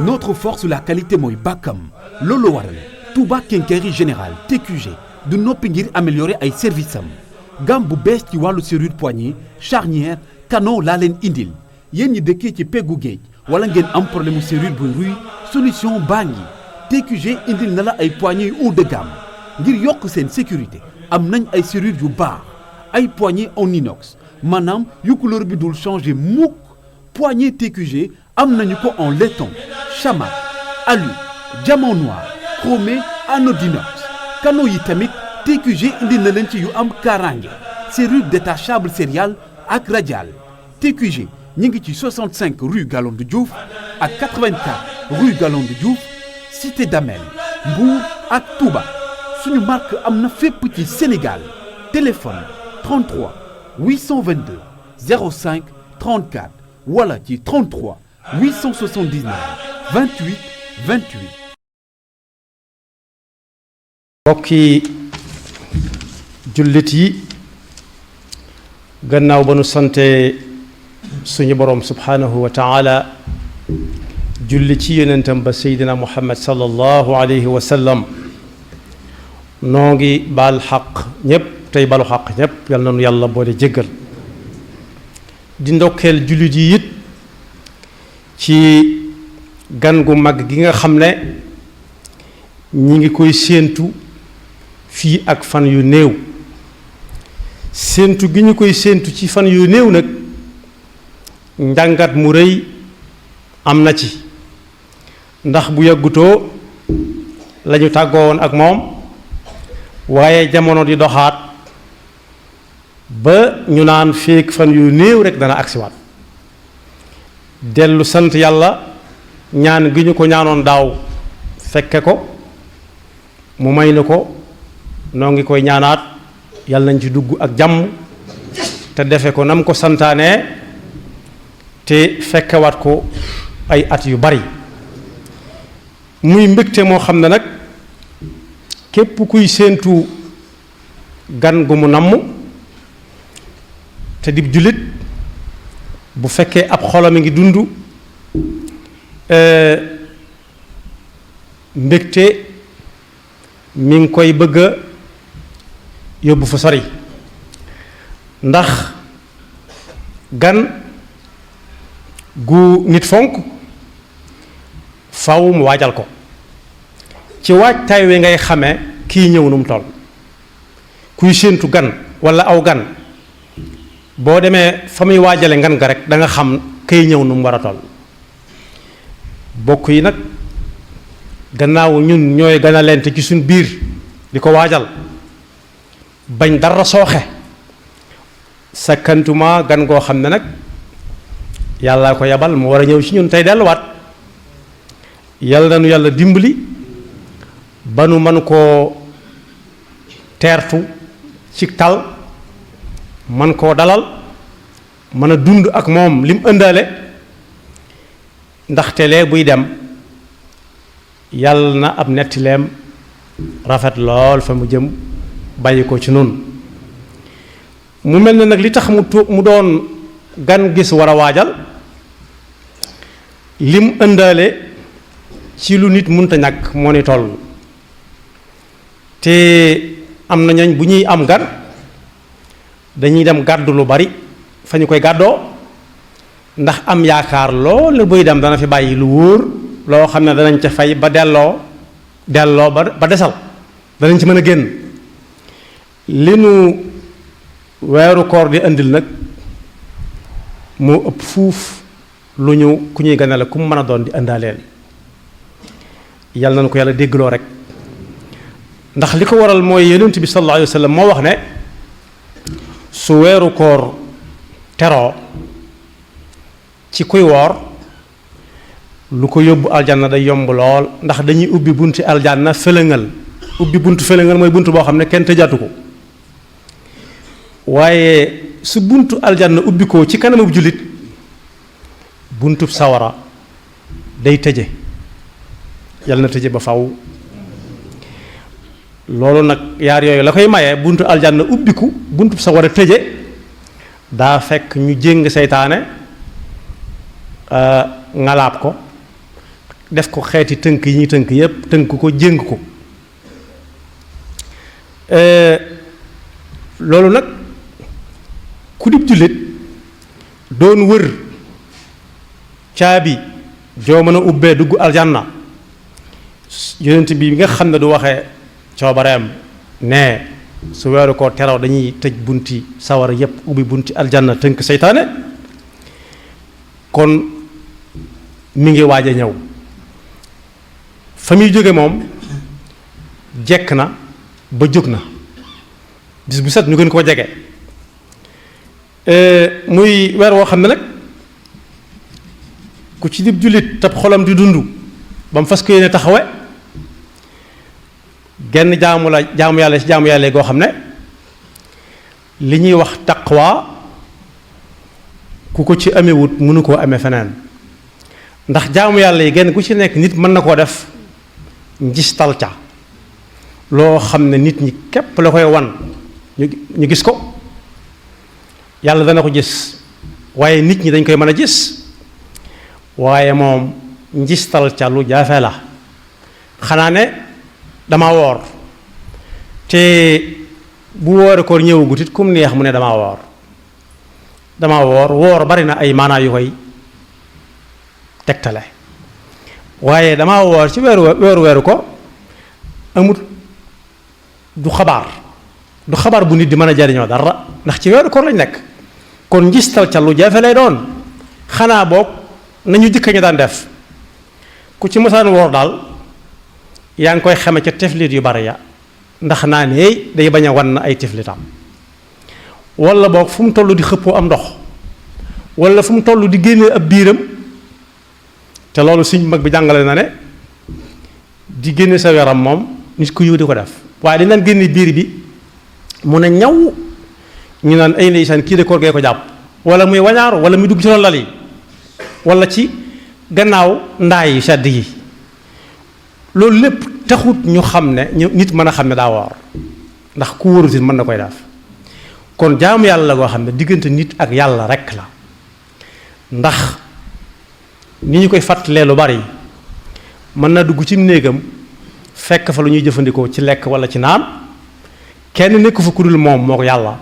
Notre force, la qualité mooy bàkkam loolu waral Touba Quincaillerie Générale TQG du noppi ngir améliorer ay services am gamme bu bees ci wàllu serrure poignée charnière canon laa leen indil yéen ñi dëkkee ci peggu géej wala ngeen am problème mu serrure buy ruy solution baa ngi TQG indil na la ay poignées haut de gamme ngir yokk seen sécurité am nañ ay serrure yu baax ay poignées en inox maanaam yu couleur bi dul changer mukk poignée TQG am nañu ko en laiton chamat alu diamant noir chromé anodinox canaux yi tamit TQG indi na leen ci yu am kaaraange serrure détachable sérial ak radial TQG ñi ngi ci 65 rue Galandou Diouf ak 84 rue Galandou Diouf cité d'Amel Mbour ak Touba suñu marque am na fépp ci Sénégal téléphone 33 822 05 34 wala ci 33 879 28 28. mbokki jullit yi gannaaw ba nu sante suñu borom subhanahu wa taala julli ci yonentam ba seydina muhammad sallallahu alayhi wa sallam noo ngi baal xaq ñépp tey balu xaq ñépp yal na nu yàlla boole jéggal di ndokkeel jullit yi it ci gan gu mag gi nga xam ne ñi ngi koy séentu fii ak fan yu néew séentu gi ñu koy séentu ci fan yu néew nag njàngat mu rëy am na ci ndax bu yàggutoo lañu tàggoo woon ak moom waaye jamono di doxaat ba ñu naan feek fan yu néew rekk dana agsiwaat dellu sant yàlla ñaan gi ñu ko ñaanoon daaw fekke ko mu may na ko noo ngi koy ñaanaat yàlla nañ ci dugg ak jàmm te defe ko nam ko santaane te fekkewaat ko ay at yu bari muy mbégte moo xam ne nag képp kuy séentu gan gu mu namm te dib jullit bu fekkee ab xolam a ngi dund mbégte mi ngi koy bëgg a yóbbu fa sori ndax gan gu nit fonk faw mu waajal ko ci waajtaay wi ngay xamee kii ñëw nu mu toll kuy séentu gan walla aw gan boo demee fa muy waajale ngan ga rek da nga xam kay ñëw nu mu war a toll bokk yi nag gannaaw ñun ñooy ganalente ci suñ biir di ko waajal bañ dara sooxe sakkantuma gan goo xam ne nag yàlla ko yabal mu war a ñëw ci ñun tey delluwaat yàlla na nu yàlla dimbali ba nu mën koo teertu ci tal man koo dalal mën a dund ak moom lim ëndaale ndaxte lee buy dem yàlla na ab nettileem rafet lool fa mu jëm bàyyi ko ci noonu mu mel ne nag li tax mu doon gan gis war a waajal lim ëndaale ci lu nit munta ñàkk moo ni toll te am na ñooñ bu ñuy am gan dañuy dem gàddu lu bari fa ñu koy gàddoo ndax am yaakaar lool buy dem dana fi bàyyi lu wóor loo xam ne danañ ca fay ba delloo ba desal danañ ci mën a génn li nu weeru koor di indil nag moo ëpp fuuf lu ñu ku ñuy ganale ku mu mën a doon di indaaleel yàlla na ko yàlla déggloo rek ndax li ko waral mooy yonent bi sallallahu alayhi wa sallam moo wax ne su weeru koor teroo ci kuy woor lu ko yóbbu aljanna day yomb lool ndax dañuy ubbi bunti aljanna fëlëngal ubbi buntu fëlëngal mooy buntu boo xam ne kenn tëjaatu ko waaye su buntu aljanna ubbi ko ci kanamu jullit buntub sawara day tëje yàlla na tëje ba faw loolu nag yaar yooyu la koy maye buntu aljanna ubbiku buntub sawara tëje daa fekk ñu jéng seytaane ngalaab ko def ko xeeti tënk yi ñuy tënk yépp tënk ko jéng ko loolu nag ku dib jullit doon wër caabi joo mën a ubbee dugg aljanna yonent bi nga xam ne du waxee coobareem ne su weeru ko teraw dañuy tëj bunti sawara yépp ubbi bunti aljanna tënk seytaane kon mi ngi waaj a ñëw fa muy jóge moom jekk na ba jóg na bis bu set ñu gën koo jege muy weer woo xam ne nag ku ci dib jullit tab xolam di dund ba mu fas ko yéene taxawe genn jaamu yàlla ci jaamu yàlla goo xam ne li ñuy wax taqwa ku ko ci amewut mënu koo amee feneen ndax jaamu yàlla yi genn ku ci nekk nit mën na koo def njistal ca loo xam ne nit ñi képp la koy wan ñu gis ko yàlla dana ko gis waaye nit ñi dañ koy mën a gis waaye moom njistal ca lu jafe la xanaa ne dama woor te bu woore koor ñëwagut it kum neex mu ne dama woor bari na ay maanaa yu koy tegtale waaye dama woor ci weeru ko amut du xabaar bu nit di mën a jariñoo dara ndax ci weeru koor lañ nekk kon njistal ca lu jafe lay doon xanaa boog nañu jëkk ñu daan def ku ci mosaan woor daal yaa ngi koy xame ca teflit yu bari ya ndax naa ne day bañ a wan na ay teflitam wala boog fu mu toll di xëppoo am ndox wala fu mu toll di génnee ab biiram te loolu suñ mag bi jàngale na ne di génne sa yaram moom nit ku yiw di ko def waaye dañ daan génne biir bi mu ne ñaw ñu naan ay ndeysaan kii de koor gee ko jàpp wala muy wañaaru wala muy dugg ci lal yi wala ci gannaaw ndaay yi sedd yi loolu lépp taxut ñu xam ne nit mën a xam ne daa woor ndax ku wóorutin mën na koy def kon jaamu yàlla la goo xam ne diggante nit ak yàlla rekk la ndax ni ñu koy fàttalee lu bari mën na dugg ci néegam fekk fa lu ñuy jëfandikoo ci lekk wala ci naan kenn nekku fa ku dul moom moo ko yàlla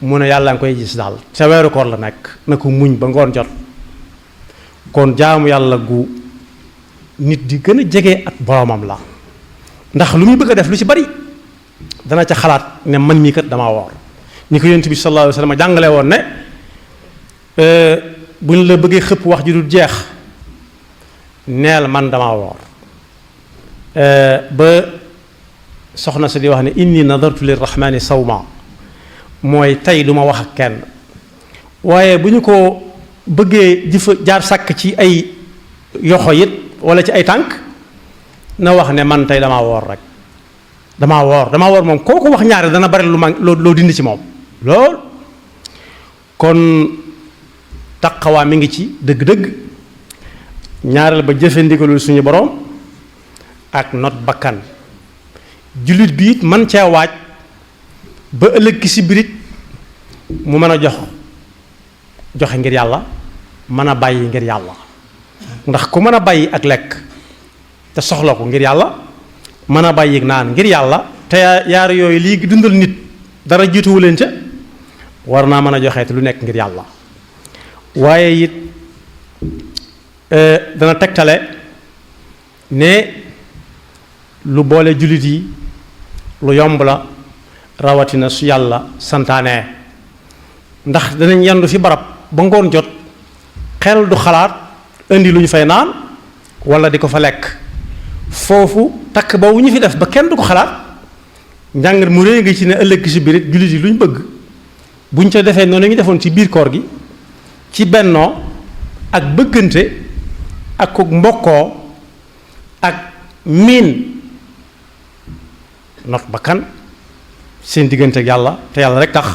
mu ne yàlla nga koy gis daal ca weeru koor la nekk na ko muñ ba ngoon jot kon jaamu yàlla gu nit di gën a jege ak boromam la ndax lu muy bëgg a def lu ci bari dana ca xalaat ne man mii kat damaa woor ni ko yonent bi sallallahu alayhi wa sallam jàngale woon ne bu ñu la bëggee xëpp wax ji dul jeex neel man damaa woor ba soxna sa di wax ne inni nadartu lirrahmani sawma mooy tey du ma wax ak kenn waaye bu ñu ko bëggee di fa jaar sàkk ci ay yoxo it wala ci ay tànk na wax ne man tey damaa woor rek damaa woor moom koo ko wax ñaare dana bari loo dindi ci moom lool kon taqawaa mi ngi ci dëgg-dëgg ñaareel ba jëfe ndigalul suñu boroom ak not bakkan jullit bi it man cee waaj ba ëllëg ki si birit mu mën a joxe ngir yàlla mën a bàyyi ngir yàlla ndax ku mën a bàyyi ak lekk te soxla ko ngir yàlla mën a bàyyi naan ngir yàlla te yaar yooyu lii dundal nit dara jiituwu leen ca war naa mën a joxe te lu nekk ngir yàlla waaye it dana tegtale ne lu boole jullit yi lu yomb la rawatina su yàlla santaane ndax danañ yendu fi barab ba ngoon jot xel du xalaat indi lu ñu fay naan wala di ko fa lekk foofu takk boobu ñu fi def ba kenn du ko xalaat njàngat mu réy nga ci ne ëllëg si biir jullit yi lu ñu bëgg buñ ca defee noonu ñu defoon ci biir koor gi ci bennoo ak bëggante ak ko mbokkoo ak miin not bakkan seen diggante ak yàlla te yàlla rek tax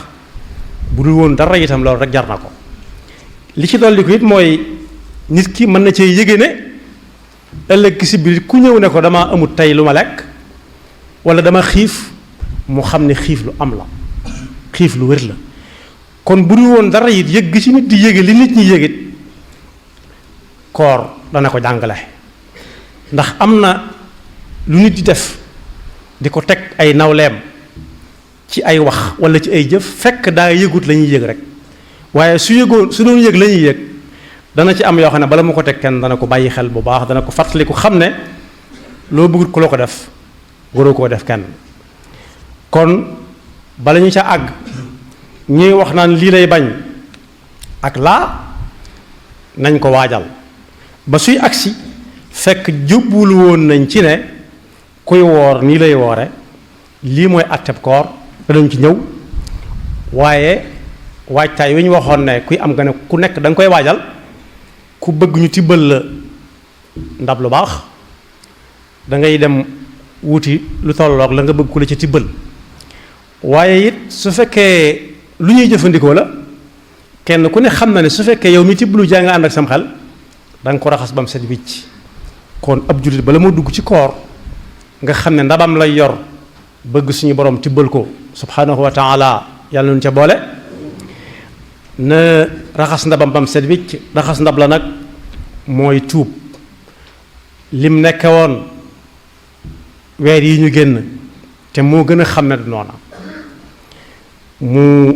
bu dul woon dara itam loolu rek jar na ko li ci dolli ko it mooy nit ki mën na cee yëge ne ëllëg si biir ku ñëw ne ko dama amut tey lu ma lekk wala dama xiif mu xam ne xiif lu am la xiif lu wér la kon bu dul woon dara it yëg gi ci nit di yëge li nit ñi yëgit koor dana ko jàngale ndax am na lu nit di def di ko teg ay nawleem ci ay wax wala ci ay jëf fekk daa yëgut la ñuy yëg rek waaye su doon yëg la ñuy yëg dana ci am yoo xam ne bala mu ko teg kenn dana ko bàyyi xel bu baax dana ko fàttaliku xam ne loo bëggut ku la ko def waroo koo def kenn. kon bala ñu ca àgg ñuy wax naan lii lay bañ ak laa nañ ko waajal ba suy agsi fekk jublu woon nañ ci ne kuy woor nii lay woore lii mooy atteb koor danañ ci ñëw waaye waajtaay wi ñu waxoon ne kuy am nga ne ku nekk da nga koy waajal ku bëgg ñu tibbal la ndab lu baax da ngay dem wuti lu tolloog la nga bëgg ku la ci tibbal waaye it su fekkee lu ñuy jëfandikoo la kenn ku ne xam na ne su fekkee yow mi tibbalu jaa nga ànd ak sam xel da nga ko raxas ba mu set wicc kon ab jullit bala moo dugg ci koor nga xam ne ndabam lay yor bëgg suñu borom tibbal ko subhanahu wa taala yàlla nu ca boole na raxas ndabam ba mu set wicc raxas ndab la nag mooy tuub lim nekke woon weer yi ñu génn te moo gën a xam ne du noona mu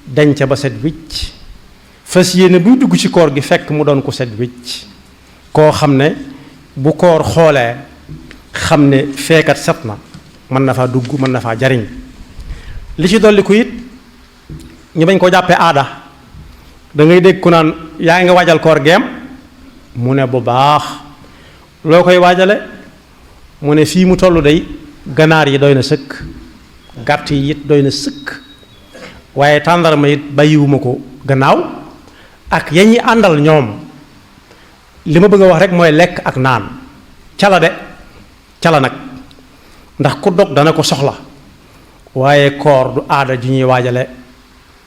denc ba set wicc fas yéene buy dugg ci koor gi fekk mu doon ko set wicc koo xam ne bu koor xoolee xam ne feekat set na mën na faa dugg mën na faa jariñ li ci dolli ko it ñu bañ ko jàppee aada da ngay dégg ku naan yaa ngi waajal koor geem mu ne bu baax loo koy waajale mu ne fii mu toll day ganaar yi doy na sëkk gàtt yi it doy na sëkk waaye tàndarma it bàyyiwuma ko gannaaw ak ya ñuy àndal ñoom li ma bëgg a wax rek mooy lekk ak naan cala de cala nag ndax ku dog dana ko soxla waaye koor du aada ju ñuy waajale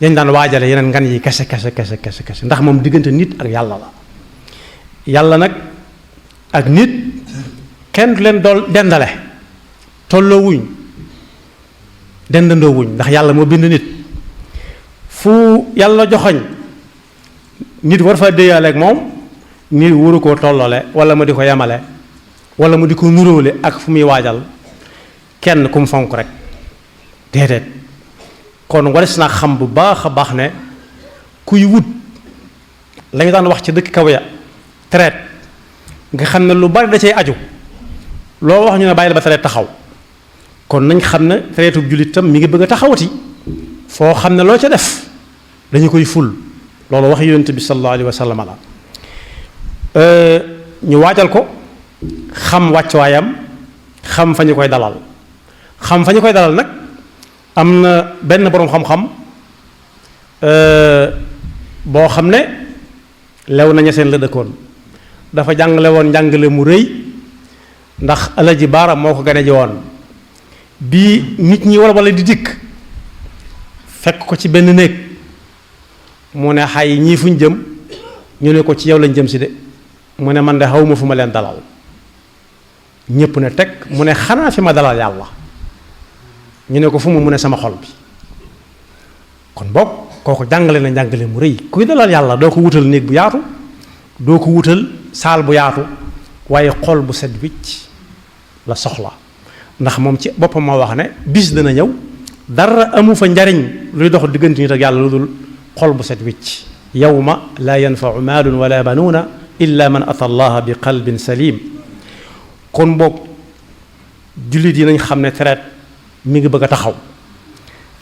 yañ daan waajale yeneen ngan yi kese ndax moom diggante nit ak yàlla la yàlla nag ak nit kenn du leen dool dendale tolloo wuñ dendandoo wuñ ndax yàlla moo bind nit fu yàlla joxoñ nit war fa déyaale ak moom nit waru koo tollale wala mu di ko yemale wala mu di ko nuróole ak fu muy waajal kenn ku mu fonk rek déedéet kon waris naa xam bu baax a baax ne kuy wut la ñu daan wax ci dëkk kaw ya traite nga xam ne lu bari da cay aju loo wax ñu ne bàyyi la ba traite taxaw kon nañ xam ne traite bu jullit tam mi ngi bëgg a taxawati foo xam ne loo ca def dañu koy ful loolu wax yonent bi sallallahu alayhi wa sallam la ñu waajal ko xam wàccuwaayam xam fa ñu koy dalal xam fa ñu koy dalal nag am na benn boroom xam-xam boo xam ne lew na ñeseen la dëkkoon dafa jàngale woon njàngale mu rëy ndax Alaji Baara moo ko gane ji woon bii nit ñi wala di dikk fekk ko ci benn néeg mu ne xay ñii fuñ jëm ñu ne ko ci yow lañ jëm si de mu ne man de xawma fu ma leen dalal ñépp ne teg mu ne xanaa fi ma dalal yàlla ñu ne ko fu mu ne sama xol bi kon boog kooku jàngale na njàngale mu rëy kuy dalal yàlla doo ko wutal néeg bu yaatu doo ko wutal saal bu yaatu waaye xol bu set wicc la soxla ndax moom ci boppam moo wax ne bis dana ñëw dara amu fa njariñ luy dox diggante nit ak yàlla lu dul xol bu set wicc yawma laa yanfau maalun wala banuuna illa man ata allaha bi qalbin salim kon boog jullit yi nañ xam ne traite mi ngi bëgg a taxaw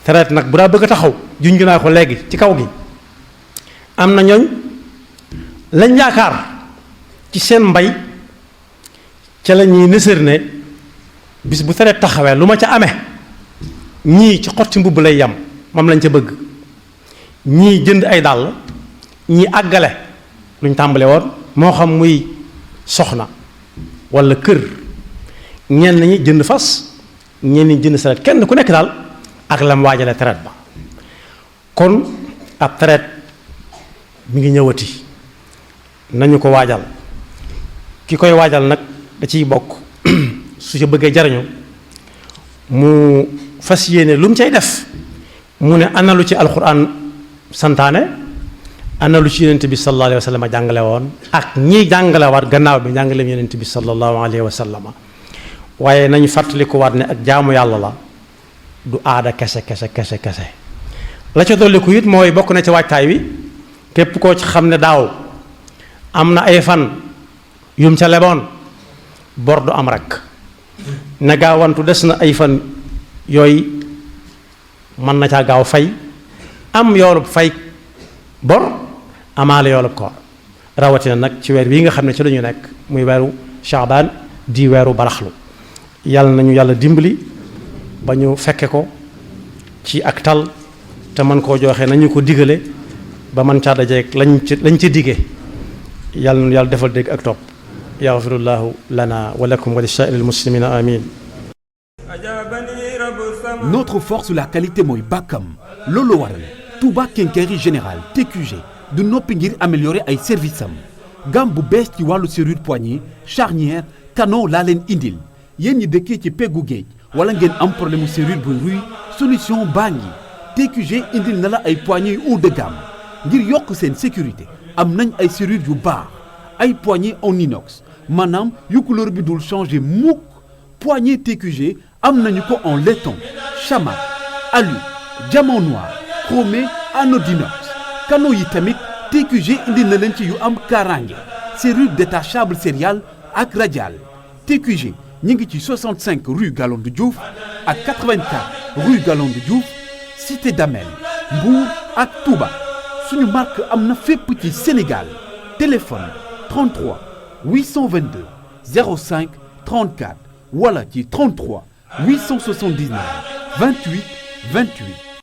traite nag bu daa bëgg a taxaw junj naa ko léegi ci kaw gi am na ñooñ lañ yaakaar ci seen mbay ca la ñuy nësër ne bis bu traite taxawee lu ma ca amee ñii ci xotti mbubb lay yam moom lañ ca bëgg ñii jënd ay dàll ñii àggale luñ tàmbale woon moo xam muy soxna walla kër ñenn ñi jënd fas ñenn ñi jënd saret kenn ku nekk daal ak lam waajale traite ba kon ab traite mi ngi ñëwati nañu ko waajal ki koy waajal nag da ciy bokk su ci bëggee jariñu mu fas yéene lu mu cay def mu ne ana lu ci alxuraan santaane ana lu ci yonent bi sallallahu alayhi wa sallam jàngale woon ak ñi jàngale waat gannaaw bi njàngaleem yonent bi sallallahu alayhi wa sallam waaye nañu fàttaliku waat ne ak jaamu yàlla la du aada kese la ca dolliku it mooy bokk na ci waajtaay wi képp koo ci xam ne daaw am na ay fan yum ca leboon bor du am rek na gaawantu des na ay fan yooyu mën na caa gaaw fay am yoolub fay bor amaale yoolub koor rawatina nag ci weer bii nga xam ne ci lañu nekk muy weeru Shaabaan di weeru baraxlu yàlla nañu yàlla dimbali ba ñu fekke ko ci ak tal te mën koo joxe nañu ko digale ba man caa dajeeg lañ ci digee yàlla nañu yàlla defal dégg ak topp yaxfirullahu lana wa lakum wa li saa'iril muslimina amin. Notre force la qualité mooy bàkkam loolu waral Touba Quincaillerie Générale TQG du noppi ngir améliorer ay services am gamme bu bees ci wàllu serrure poignée charnière canon laa leen indil yéen ñi dëkkee ci peggu géej wala ngeen am problème mu serrure buy ruy solution baa ngi TQG indil na la ay poignées haut de gamme ngir yokk seen sécurité am nañ ay serrure yu baax ay poignées en inox maanaam yu couleur bi dul changer mukk poignée TQG am nañu ko en laiton chamat alu diamant noir chromé anodinox canaux yi tamit TQG indi na leen ci yu am kaaraange serrure détachable sérial ak radial TQG ñu ngi ci 65 rue Galandou Diouf ak 84 rue Galandou Diouf cité d'Amel Mbour ak Touba suñu marque am na fépp ci Sénégal téléphone 33 822 05 34 wala ci 33 879 28 28